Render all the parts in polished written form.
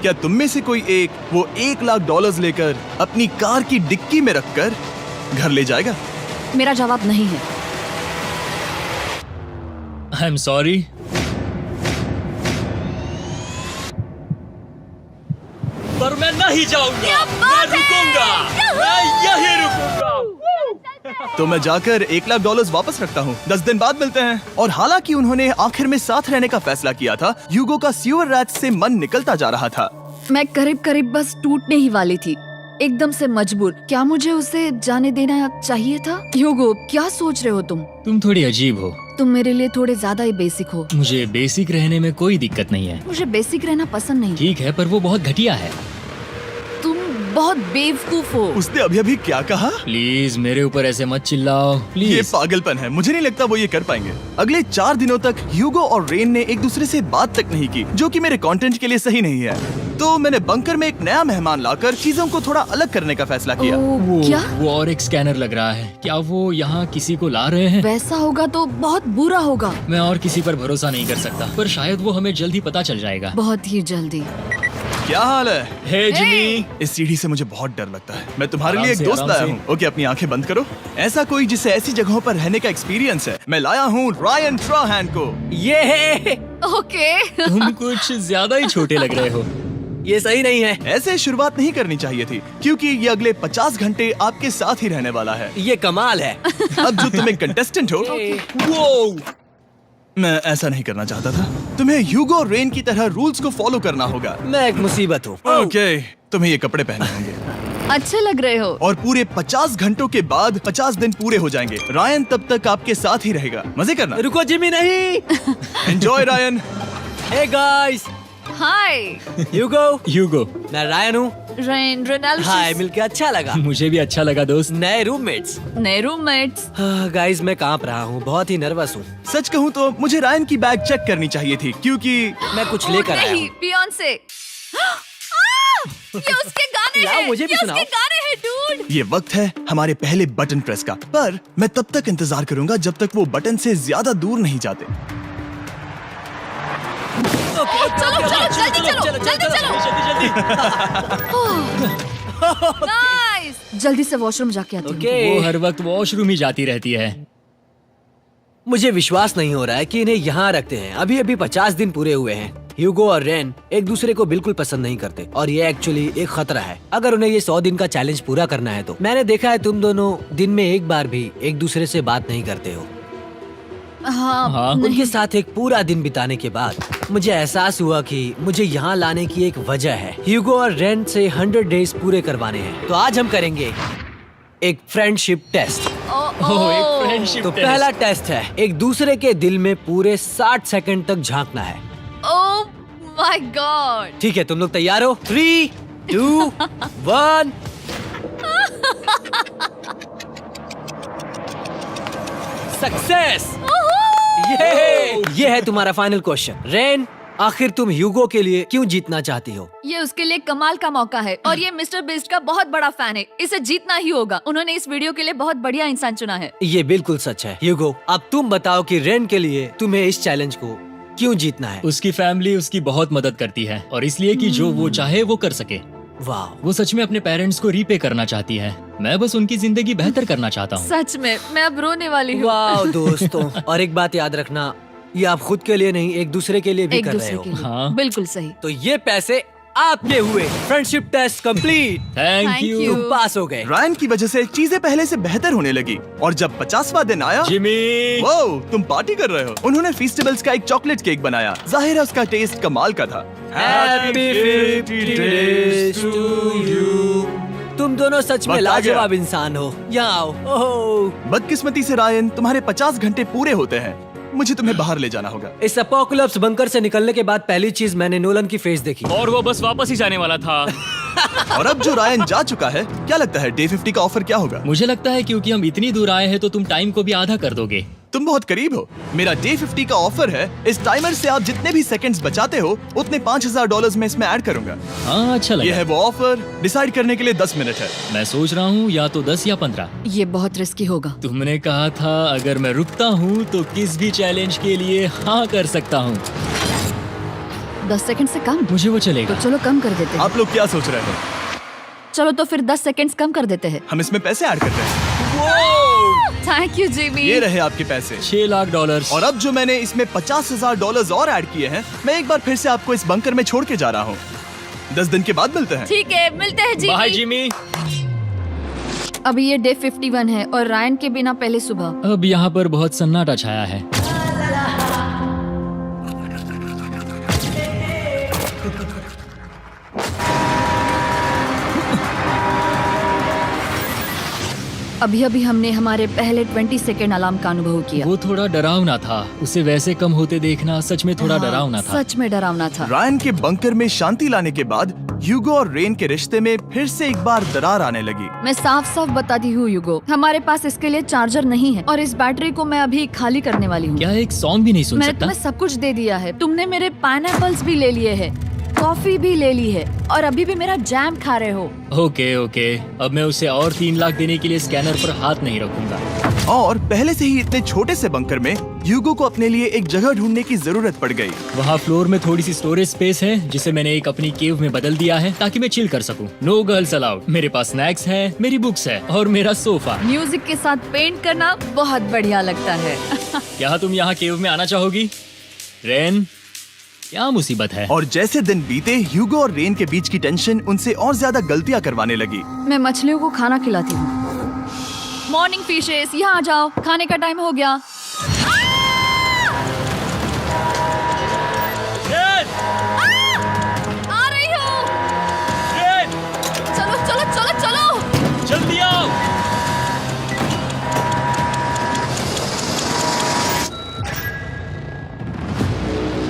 क्या तुम में से कोई एक वो $1,00,000 लेकर अपनी कार की डिक्की में रखकर घर ले जाएगा? मेरा जवाब नहीं है। I am sorry. पर मैं नहीं जाऊंगा, मैं रुकूंगा, मैं यही रुकूंगा। तो मैं जाकर $1,00,000 वापस रखता हूँ। 10 दिन बाद मिलते हैं। और हालांकि उन्होंने आखिर में साथ रहने का फैसला किया था, ह्यूगो का सीवर रैट से मन निकलता जा रहा था। मैं करीब करीब बस टूटने ही वाली थी, एकदम से मजबूर। क्या मुझे उसे जाने देना चाहिए था? ह्यूगो, क्या सोच रहे हो तुम? तुम थोड़ी अजीब हो। तुम मेरे लिए थोड़े ज्यादा ही बेसिक हो। मुझे बेसिक रहने में कोई दिक्कत नहीं है। मुझे बेसिक रहना पसंद नहीं। ठीक है, पर वो बहुत घटिया है। तुम बहुत बेवकूफ हो। उसने अभी क्या कहा? प्लीज मेरे ऊपर ऐसे मत चिल्लाओ, ये प्लीज। पागलपन है। मुझे नहीं लगता वो ये कर पाएंगे। अगले 4 दिनों तक ह्यूगो और रेन ने एक दूसरे से बात तक नहीं की, जो कि मेरे कंटेंट के लिए सही नहीं है। तो मैंने बंकर में एक नया मेहमान लाकर चीजों को थोड़ा अलग करने का फैसला किया। क्या? वो और एक स्कैनर लग रहा है। क्या वो यहाँ किसी को ला रहे हैं? वैसा होगा तो बहुत बुरा होगा। मैं और किसी पर भरोसा नहीं कर सकता, पर शायद वो हमें जल्द ही पता चल जाएगा। बहुत ही जल्दी। क्या हाल है? हे जिमी। इस सीढ़ी से मुझे बहुत डर लगता है। मैं तुम्हारे आराम लिए एक से, दोस्त आराम लाया से। हूँ। ओके, अपनी आंखें बंद करो। ऐसा कोई जिसे ऐसी जगहों पर रहने का एक्सपीरियंस है। मैं लाया हूँ रायन ट्राहैन को। ये है। ओके। तुम कुछ ज्यादा ही छोटे लग रहे हो। ये सही नहीं है। ऐसे शुरुआत नहीं करनी चाहिए थी, क्योंकि ये अगले 50 घंटे आपके साथ ही रहने वाला है। ये कमाल है। अब जो तुम एक कंटेस्टेंट हो, वो मैं ऐसा नहीं करना चाहता था। तुम्हें ह्यूगो और रेन की तरह रूल्स को फॉलो करना होगा। मैं एक मुसीबत हूँ। ओके, तुम्हें ये कपड़े पहने होंगे अच्छे लग रहे हो। और पूरे 50 घंटों के बाद 50 दिन पूरे हो जाएंगे। रायन तब तक आपके साथ ही रहेगा। मजे करना। रुको जिमी, नहीं। Enjoy Ryan. हे गाइस, हाय ह्यूगो। ह्यूगो। मैं रायन हूँ। रेनाल्ड। हाय, मिलके अच्छा लगा। मुझे भी अच्छा लगा दोस्त। नए रूममेट्स। नए रूममेट्स। गाइस, मैं कांप रहा हूँ, बहुत ही नर्वस हूँ। सच कहूँ तो मुझे रायन की बैग चेक करनी चाहिए थी, क्योंकि मैं कुछ लेकर आया नहीं, हूँ। बियॉन्से। ये उसके गाने लाओ, हैं। मुझे भी ये सुनाओ। उसके गाने हैं, डूड। ये वक्त है हमारे पहले बटन प्रेस का। पर मैं तब तक इंतजार करूंगा जब तक वो बटन से ज्यादा दूर नहीं जाते। चलो जल्दी नाइस। जल्दी से वॉशरूम जाके आती हूँ। वो हर वक्त वॉशरूम ही जाती रहती है। मुझे विश्वास नहीं हो रहा है कि इन्हें यहाँ रखते हैं। अभी अभी 50 दिन पूरे हुए हैं। ह्यूगो और रेन एक दूसरे को बिल्कुल पसंद नहीं करते और ये एक्चुअली एक खतरा है। अगर उन्हें ये 100 दिन का चैलेंज पूरा करना है तो। मैंने देखा है तुम दोनों दिन में एक बार भी एक दूसरे से बात नहीं करते हो। हाँ, उनके साथ एक पूरा दिन बिताने के बाद मुझे एहसास हुआ कि मुझे यहाँ लाने की एक वजह है। ह्यूगो और रेन से 100 डेज पूरे करवाने हैं। तो आज हम करेंगे एक फ्रेंडशिप टेस्ट। एक फ्रेंडशिप तो पहला टेस्ट है, एक दूसरे के दिल में पूरे 60 सेकंड तक झांकना है। Oh my God. ठीक है, तुम लोग तैयार हो? 3, 2, 1। सक्सेस। ये है तुम्हारा फाइनल क्वेश्चन। रेन, आखिर तुम ह्यूगो के लिए क्यों जीतना चाहती हो? ये उसके लिए कमाल का मौका है और ये मिस्टर बीस्ट का बहुत बड़ा फैन है। इसे जीतना ही होगा। उन्होंने इस वीडियो के लिए बहुत बढ़िया इंसान चुना है। ये बिल्कुल सच है। ह्यूगो, अब तुम बताओ कि रेन के लिए तुम्हें इस चैलेंज को क्यों जीतना है? उसकी फैमिली उसकी बहुत मदद करती है और इसलिए कि जो वो चाहे वो कर सके। वाह, वो सच में अपने पेरेंट्स को रीपे करना चाहती है। मैं बस उनकी जिंदगी बेहतर करना चाहता हूँ। सच में मैं अब रोने वाली हूँ। वाह दोस्तों। और एक बात याद रखना, ये आप खुद के लिए नहीं, एक दूसरे के लिए भी एक कर रहे दूसरे हो। के लिए। हाँ। बिल्कुल सही। तो ये पैसे आपके हुए। Friendship test complete. Thank Thank you you। तुम पास हो गए। रायन की वजह से चीजें पहले से बेहतर होने लगी और जब 50वां दिन आया, जिमी। वो तुम पार्टी कर रहे हो। उन्होंने फीस्टेबल्स का एक चॉकलेट केक बनाया। जाहिर है उसका टेस्ट कमाल का था। Happy 50 days to you। तुम दोनों सच में वक्त आ गया। लाजवाब इंसान हो। यहाँ आओ। ओह, बदकिस्मती से रायन, तुम्हारे 50 घंटे पूरे होते हैं। मुझे तुम्हें बाहर ले जाना होगा। इस अपोकलिप्स बंकर से निकलने के बाद पहली चीज मैंने नोलन की फेस देखी। और वो बस वापस ही जाने वाला था। और अब जो रायन जा चुका है, क्या लगता है डे 50 का ऑफर क्या होगा? मुझे लगता है क्योंकि हम इतनी दूर आए हैं तो तुम टाइम को भी आधा कर दोगे। तुम बहुत करीब हो। मेरा डे 50 का ऑफर है। इस टाइमर से आप जितने भी सेकंड्स बचाते हो उतने $5,000 में इसमें ऐड करूंगा। हाँ, अच्छा ये लगा। है वो ऑफर। डिसाइड करने के लिए 10 मिनट है। मैं सोच रहा हूँ या तो 10 या 15। ये बहुत रिस्की होगा। तुमने कहा था अगर मैं रुकता हूँ तो किस भी चैलेंज के लिए हाँ कर सकता हूँ। 10 सेकंड से कम? मुझे वो तो चलेगा। चलो कम कर देते हैं। आप लोग क्या सोच रहे हैं? चलो तो फिर 10 सेकंड्स कम कर देते हैं। हम इसमें पैसे ऐड करते हैं। Thank you Jimmy. ये रहे आपके पैसे। $6 लाख। और अब जो मैंने इसमें $50,000 और ऐड किए हैं, मैं एक बार फिर से आपको इस बंकर में छोड़ के जा रहा हूँ। 10 दिन के बाद मिलते हैं। ठीक है, मिलते हैं बाय जिमी। जिमी। अभी ये डे 51 है और रायन के बिना पहले सुबह। अब यहाँ पर बहुत सन्नाटा छाया है। अभी अभी हमने हमारे पहले 20 सेकेंड अलार्म का अनुभव किया। वो थोड़ा डरावना था। उसे वैसे कम होते देखना सच में थोड़ा हाँ, डरावना था। सच में डरावना था। रायन के बंकर में शांति लाने के बाद ह्यूगो और रेन के रिश्ते में फिर से एक बार दरार आने लगी। मैं साफ साफ बताती हूँ यूगो, हमारे पास इसके लिए चार्जर नहीं है और इस बैटरी को मैं अभी खाली करने वाली हूँ। क्या एक सॉन्ग भी नहीं सुन मैंने सकता? तुम्हें सब कुछ दे दिया है। तुमने मेरे पाइनएप्पल्स भी ले लिए हैं, कॉफी भी ले ली है और अभी भी मेरा जैम खा रहे हो। ओके ओके, अब मैं उसे और 3 लाख देने के लिए स्कैनर पर हाथ नहीं रखूंगा। और पहले से ही इतने छोटे से बंकर में ह्यूगो को अपने लिए एक जगह ढूंढने की जरूरत पड़ गई। वहाँ फ्लोर में थोड़ी सी स्टोरेज स्पेस है जिसे मैंने एक अपनी केव में बदल दिया है ताकि मैं चिल कर सकूं। No girls allowed. मेरे पास स्नैक्स है, मेरी बुक्स है और मेरा सोफा। म्यूजिक के साथ पेंट करना बहुत बढ़िया लगता है। क्या तुम यहाँ केव में आना चाहोगी? रेन, क्या मुसीबत है? और जैसे दिन बीते, ह्यूगो और रेन के बीच की टेंशन उनसे और ज्यादा गलतियां करवाने लगी। मैं मछलियों को खाना खिलाती हूँ। मॉर्निंग फिशेस, यहाँ आ जाओ, खाने का टाइम हो गया। रेन! आ रही हूँ। रेन! चलो चलो चलो चलो। जल्दी आओ।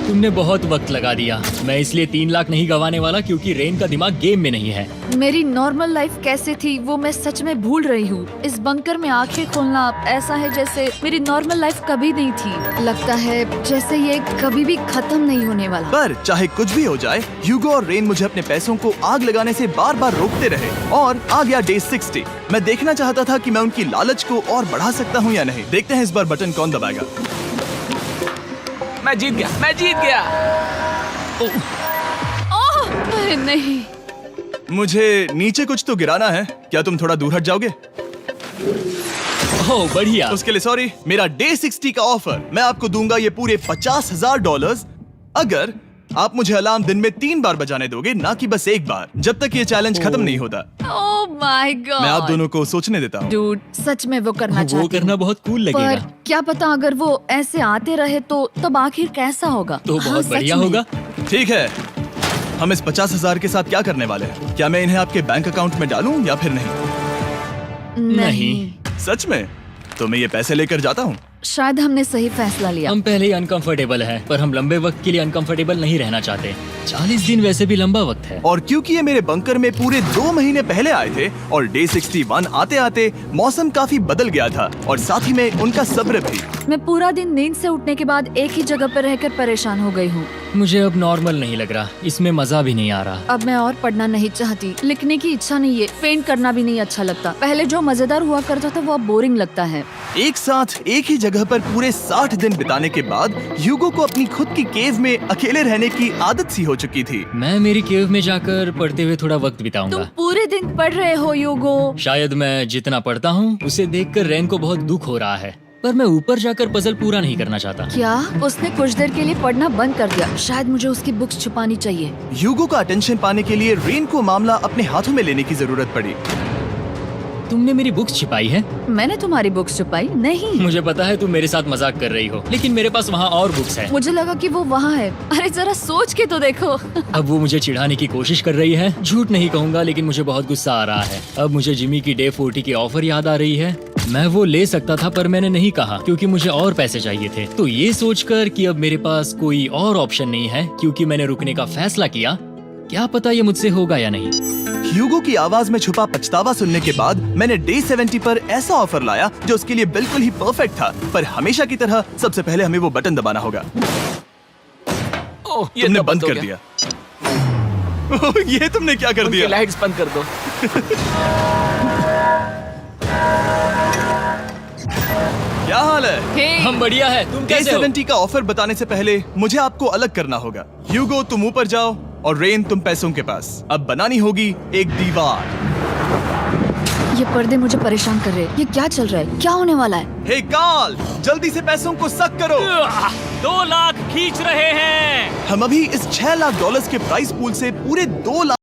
तुमने बहुत वक्त लगा दिया। मैं इसलिए 3 लाख नहीं गंवाने वाला क्योंकि रेन का दिमाग गेम में नहीं है। मेरी नॉर्मल लाइफ कैसे थी वो मैं सच में भूल रही हूँ। इस बंकर में आंखें खोलना ऐसा है जैसे मेरी नॉर्मल लाइफ कभी नहीं थी। लगता है जैसे ये कभी भी खत्म नहीं होने वाला। पर चाहे कुछ भी हो जाए, ह्यूगो और रेन मुझे अपने पैसों को आग लगाने से बार बार रोकते रहे। और आ गया डे 60। मैं देखना चाहता था कि मैं उनकी लालच को और बढ़ा सकता हूँ या नहीं। देखते हैं इस बार बटन कौन दबाएगा। मैं जीत गया। ओह, अरे नहीं। मुझे नीचे कुछ तो गिराना है। क्या तुम थोड़ा दूर हट जाओगे? ओह बढ़िया। उसके लिए सॉरी। मेरा डे 60 का ऑफर, मैं आपको दूंगा ये पूरे $50,000 अगर आप मुझे अलार्म दिन में 3 बार बजाने दोगे, ना कि बस 1 बार, जब तक ये चैलेंज खत्म नहीं होता। Oh my God. मैं आप दोनों को सोचने देता हूँ। डूड, सच में वो करना चाहती वो हूँ। करना बहुत कूल पर लगेगा। क्या पता अगर वो ऐसे आते रहे तो तब आखिर कैसा होगा? तो हाँ, बहुत सच बढ़िया में। होगा। ठीक है, हम इस 50,000 के साथ क्या करने वाले हैं? क्या मैं इन्हें आपके बैंक अकाउंट में डालूं या फिर नहीं? नहीं। सच में? तो मैं ये पैसे लेकर जाता हूँ। शायद हमने सही फैसला लिया। हम पहले ही अनकंफर्टेबल हैं, पर हम लंबे वक्त के लिए अनकंफर्टेबल नहीं रहना चाहते। 40 दिन वैसे भी लंबा वक्त है। और क्योंकि ये मेरे बंकर में पूरे 2 महीने पहले आए थे और डे 61 आते आते मौसम काफी बदल गया था और साथ ही में उनका सब्र भी। मैं पूरा दिन नींद से उठने के बाद एक ही जगह पर रहकर परेशान हो गई हूँ। मुझे अब नॉर्मल नहीं लग रहा, इसमें मजा भी नहीं आ रहा। अब मैं और पढ़ना नहीं चाहती, लिखने की इच्छा नहीं है, पेंट करना भी नहीं अच्छा लगता। पहले जो मजेदार हुआ करता था वो अब बोरिंग लगता है। एक साथ एक ही जगह पर पूरे 60 दिन बिताने के बाद ह्यूगो को अपनी खुद की केव में अकेले रहने की आदत सी हो चुकी थी। मैं मेरी केव में जाकर पढ़ते हुए थोड़ा वक्त तुम बिताऊंगा। पूरे दिन पढ़ रहे हो यूगो। शायद मैं जितना पढ़ता हूँ उसे देखकर रेन को बहुत दुख हो रहा है, पर मैं ऊपर जाकर पजल पूरा नहीं करना चाहता। क्या उसने कुछ देर के लिए पढ़ना बंद कर दिया? शायद मुझे उसकी बुक्स छुपानी चाहिए। ह्यूगो का अटेंशन पाने के लिए रेन को मामला अपने हाथों में लेने की जरूरत पड़ी। तुमने मेरी बुक्स छिपाई है? मैंने तुम्हारी बुक्स छुपाई नहीं। मुझे पता है तुम मेरे साथ मजाक कर रही हो, लेकिन मेरे पास वहाँ और बुक्स है। मुझे लगा कि वो वहाँ है। अरे जरा सोच के तो देखो। अब वो मुझे चिढ़ाने की कोशिश कर रही है। झूठ नहीं कहूंगा, लेकिन मुझे बहुत गुस्सा आ रहा है। अब मुझे जिमी की डे 40 की ऑफर याद आ रही है। मैं वो ले सकता था पर मैंने नहीं कहा क्योंकि मुझे और पैसे चाहिए थे। तो ये सोचकर कि अब मेरे पास कोई और ऑप्शन नहीं है क्योंकि मैंने रुकने का फैसला किया, क्या पता ये मुझसे होगा या नहीं। ह्यूगो की आवाज में छुपा पछतावा सुनने के बाद मैंने डे 70 पर ऐसा ऑफर लाया जो उसके लिए बिल्कुल ही परफेक्ट था। पर हमेशा की तरह सबसे पहले हमें वो बटन दबाना होगा। ओह, ये तुमने तो बंद हो कर गया। दिया। ओह, ये तुमने क्या कर उनकी दिया? लाइट्स बंद कर दो। क्या क्या हाल है? हम बढ़िया है, तुम कैसे हो? A70 का ऑफर बताने से पहले मुझे आपको अलग करना होगा। ह्यूगो तुम ऊपर जाओ और रेन तुम पैसों के पास। अब बनानी होगी एक दीवार। ये पर्दे मुझे परेशान कर रहे हैं। ये क्या चल रहा है? क्या होने वाला है? हे कार्ल, जल्दी से पैसों को सक करो। 2 लाख खींच रहे हैं। हम अभी इस $6 लाख के प्राइस पूल से पूरे 2 लाख